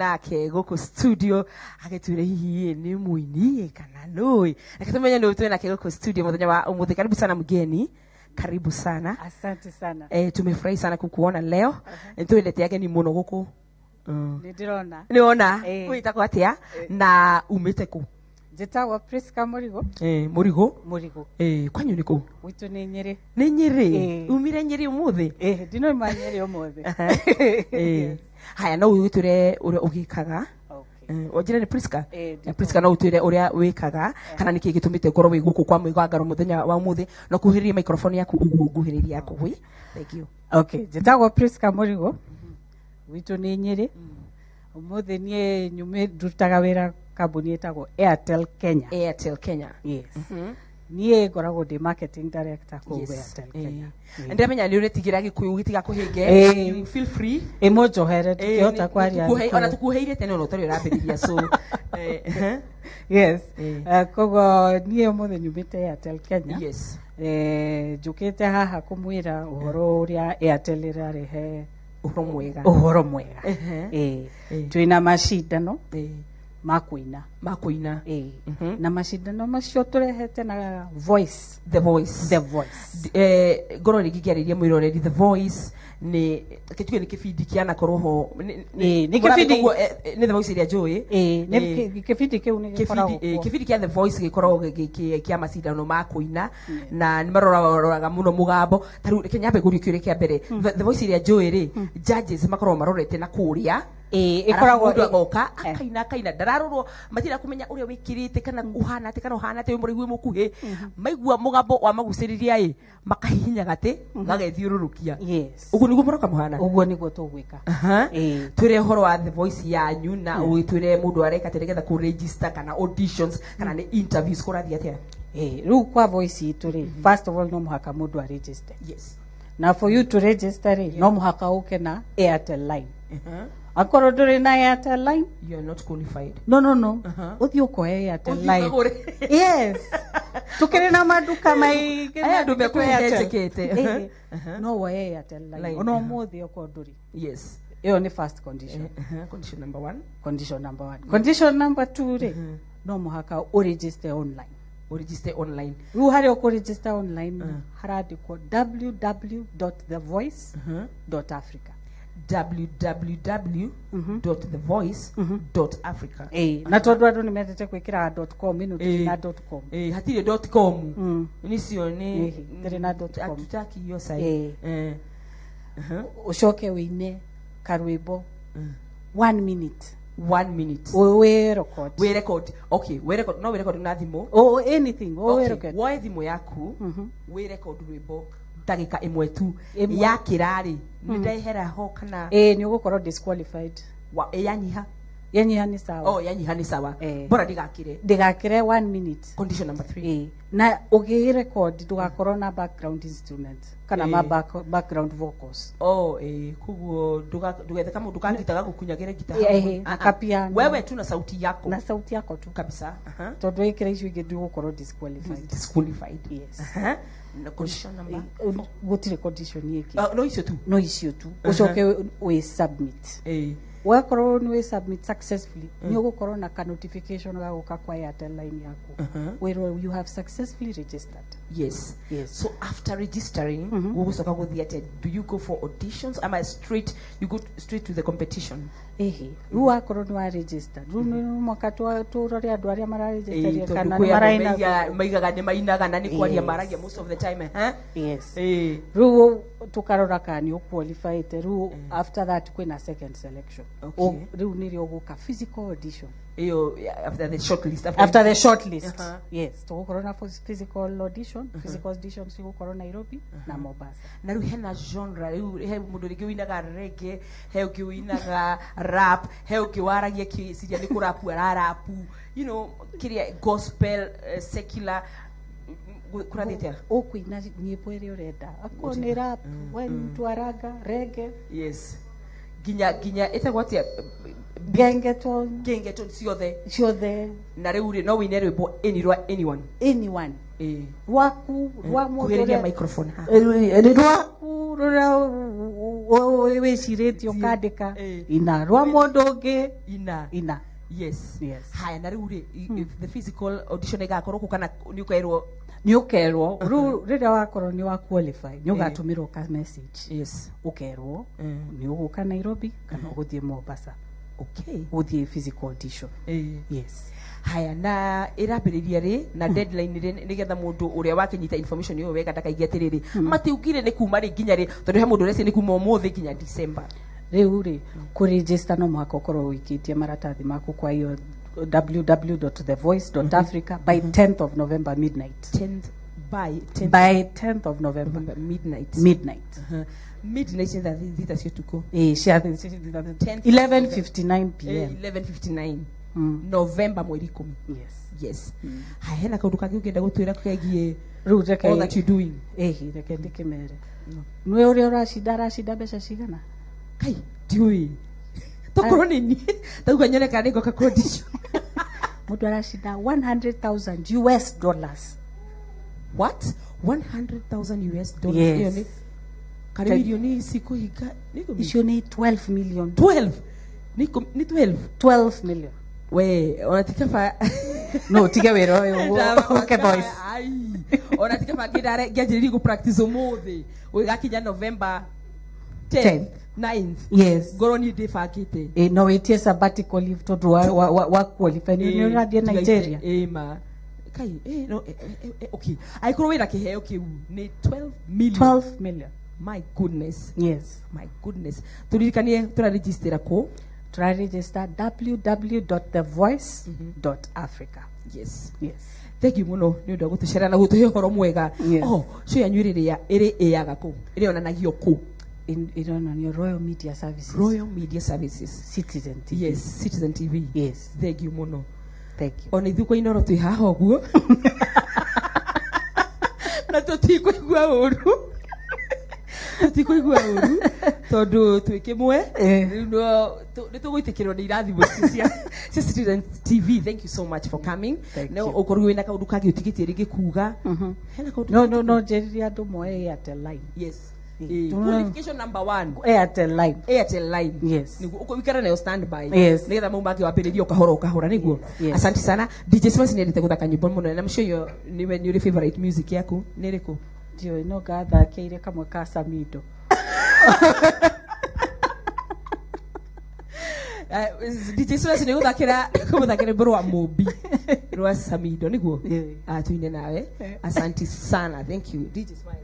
nake goko studio agitwire hihi ni muini kana noi akatumenya no tuwe nake goko studio muthenya wa umuthi. Karibu sana mgeni, karibu sana. Asante sana. Tumefurahi sana kukuona leo. Tuendete yake ni muno goko. Nidirona. Niona kuitako atia na umete ku. Njitagwo Priska Murigo. Murigo. Kwanyu niko? Witu ni Nyeri. Ni Nyeri. Umire Nyeri umuthi? Ndino ma Nyeri umuthi. Haya no witwire uria ugikaga. Ojira ni Priska. Priska no witwire uria wikaga kana niki gitumite ngoro wi guku kwa mwigangaro muthenya wa umuthi no kuhiriria microphone yaku uguhiriria yako wi. Thank you. Okay, njitagwo Priska Murigo. Witu ni Nyeri. Umuthi nie nyume ndutaga wira kambuni etagwo Airtel Kenya. Airtel Kenya. Yes. Nie ngoragwo ndi marketing director kwa Airtel Kenya. Ndamenya ni uretigira gikuyu gitiga kuhinge. Feel free. Emojohere tukiota kwaria. Ona tukuheire tene no tari urambiriria so. Yes. Kogo nie umuthi nyumite Airtel Kenya. Yes. Njukite haha kumwira uhoro uria Airtel irarehe uhoro mwega. Twina macindano makuina na macindano macio turehete na the voice ngoro rigikiariria mwiroreri the voice ni kituge ni kibindi kiana koroho ni kibindi ni the voice iria njui ni kibindi kiu ni gikoragwo kibindi kia the voice gikoragwo kia macindano makuina na ni maroraga muno mugambo taru Kenya guri kiure kia mbere the voice iria njui ri judges makorwo marorete na kuria ikoragwo agoka akaina ndararorwo matira kumenya uria wikirite kana uhana ate kana uhana ate murigwi mukuhi maigua mugambo wa maguciriria makahihinya gati gagethiururukia. Uguo niguo muroka muhana uguo niguo tugwika twire horo wa the voice yanyu na uitwire mundu areka teregetha ku register kana auditions kana ni interviews kurathia atia. Riu kwa voice itu ri first of all no muhaka mundu a register. Yes. Now for you to register no muhaka uke na Airtel line. Akoro nduri na Airtel line, you are not qualified. No. Uthio ko Airtel line. Yes. Tukiri na maduka maige aya ndume kuhetekete. No wa Airtel line. Ono muthi oko nduri. Yes. Iyo ni first condition. Condition number 1. Condition number 1. Condition number 2 re. No muhaka o register online. Register online. Ru hari o register online harandikwo www.thevoice.africa. www.thevoice.africa. Na tondu andu ni mendete kwikira .com ino na .com. Hatire .com. Nicio ni na .com. Atutaki hiyo sai. Ushoke wine karwimbo 1 minute. 1 minute. We record. Okay, we record. No, we record na thimo. Anything. We record. Woe thimo yaku. We record rwimbo ndagika imwe tu ya kirari ndahera ho kana ni ugukorwo disqualified yanyiha ni sawa. Yanyiha ni sawa. Bora digakire 1 minute. Condition number 3. Na ugi record dugakorwo na background instrument kana background vocals. Kuguo dugethe kama dukangitaga gukunyagire gita akapiano wewe tu na sauti yako tu kabisa. Tondu ikire icio ingi dugukorwo disqualified. Yes. Na condition number gutire condition yiki no icio tu ucoke we submit wakorwo ni we submit successfully ni ugukorwo na ka notification ga guka kwa Airtel line yaku where you have successfully registered. Yes. So after registering ugucoka guthia ate do you go for auditions am I straight you go straight to the competition? Ru wakorwo ni wa register ru ni mwaka turore andu aria mara register kana maraina maigaga ni mainaga na ni kwaria maragia most of the time Yes. Ru tukarora kani qualified ru after that kwina second selection. Ru ni rio guka physical audition. After the shortlist. Yes. Tugukorwo na physical audition. Physical audition tugukorwo Nairobi na Mombasa. Na ru hena genre ru he mundu ringi winaga reggae he uki winaga rap he uki waragia kisiria ni kurapu arapu kiria gospel secular kurathite okuina nyimbo iria urenda akwo ni rap mtu araga reggae. Yes. Ginya etagwatia gengeton ciothe na riu no wine rwimbo anyone waku rwa mundu ria microphone rwaku rura wĩcirĩtie ũkandĩka ina rwa mũndũ ũngĩ ina. Yes. Haya na rĩu rĩ the physical audition ĩgakorwo kũ kana nĩ ũkerwo rĩu rĩrĩa wakorwo nĩ wa qualify nĩ ũgatũmĩrwo ka message ũkerwo nĩ ũgũka Nairobi kana ũgũthiĩ Mombasa gũthiĩ physical audition. Yes. Haya na ĩrambĩrĩria rĩ na deadline rĩ nĩgetha mũndũ ũrĩa wakinyita information ĩyo wega ndakaigĩa atĩrĩrĩ matiugire nĩ kuma rĩ nginya rĩ tondũ he mũndũ ũreci nĩ kuma ũmũthĩ nginya December. Rĩu rĩ kũregister no mũhaka ũkorwo wĩkĩtie maratathi maku kwa hiyo www.thevoice.africa by 10th of November midnight. By 10th of November midnight. Midnight is thita cio tuko. 11:59 p.m. 11:59 November mweri 10. Yes. Hena kaundu kangi ũngĩenda gũtwĩra kegiĩ all that you doing. Reke ndĩkĩmere. Nĩ ũrĩa ũracinda mbeca cigana? Kai, ndiũĩ. Tokorwo nĩ niĩ. Tauga nyone kana nĩ ngoka condition. Mũndũ aracinda $100,000. What? $100,000? Iyo nĩ kari milioni ici higa. Icio nĩ 12 million. 12? Ni 12? 12 million. We, onatika fa no tige wĩra ũyũ okay boys. Onatika fa ngĩanjĩrĩria practice ũmũthĩ ũgakinya November 10th 9th. Yes. Ngoro ni ndĩbangĩte. No wĩtie sabbatical leave tondũ wa qualify nĩ ũrathiĩ Nigeria. Ma kai no okay aikorwo wĩra kĩheo kĩu nĩ 12 million. My goodness. Yes. My goodness. Turirikanie tũraregister kũ? Tũraregister www.thevoice.africa. Yes. Thank you muno nĩ ũndũ gũtũcera na gũtũhe ũhoro mwega. Show yanyu ĩrĩa ĩrĩaga kũ? Ĩrĩonanagio kũ? In Royal Media Services. Royal Media Services. Citizen TV. Yes, Citizen TV. Yes. Thank you muno. Thank you. Ona ithuĩ kwa iNooro twĩ haha ũguo. Na tũtikũigua ũru. Tũtikũigua ũru tondũ twĩ kĩmwe. Nĩ tũgũitĩkĩrwo nĩ irathimo cia Citizen TV. Thank you so much for coming. Na ũkorwo wĩna kaũndũ kangĩ ũtigĩtie rĩngĩ kuga. Hena kaũndũ. No njĩrĩria andũ moe Airtel line. Yes. Qualification number 1 Airtel line. Yes. Niguo ukoikara nayo standby. Yes. Nigetha mauma akiwambĩrĩria ukahora niguo. Asante sana. DJ Smas nĩ endete gũthaka nyĩmbo mũno na I'm sure you nĩ your favorite music yaku nĩ rĩkũ? Ndio no gathakeire kamwe ka Samido. DJ Smas nĩ gũthakĩra mbũrũ wa Mobi rwa Samido niguo. Tuine nawe. Asante sana. Thank you. DJ Smas.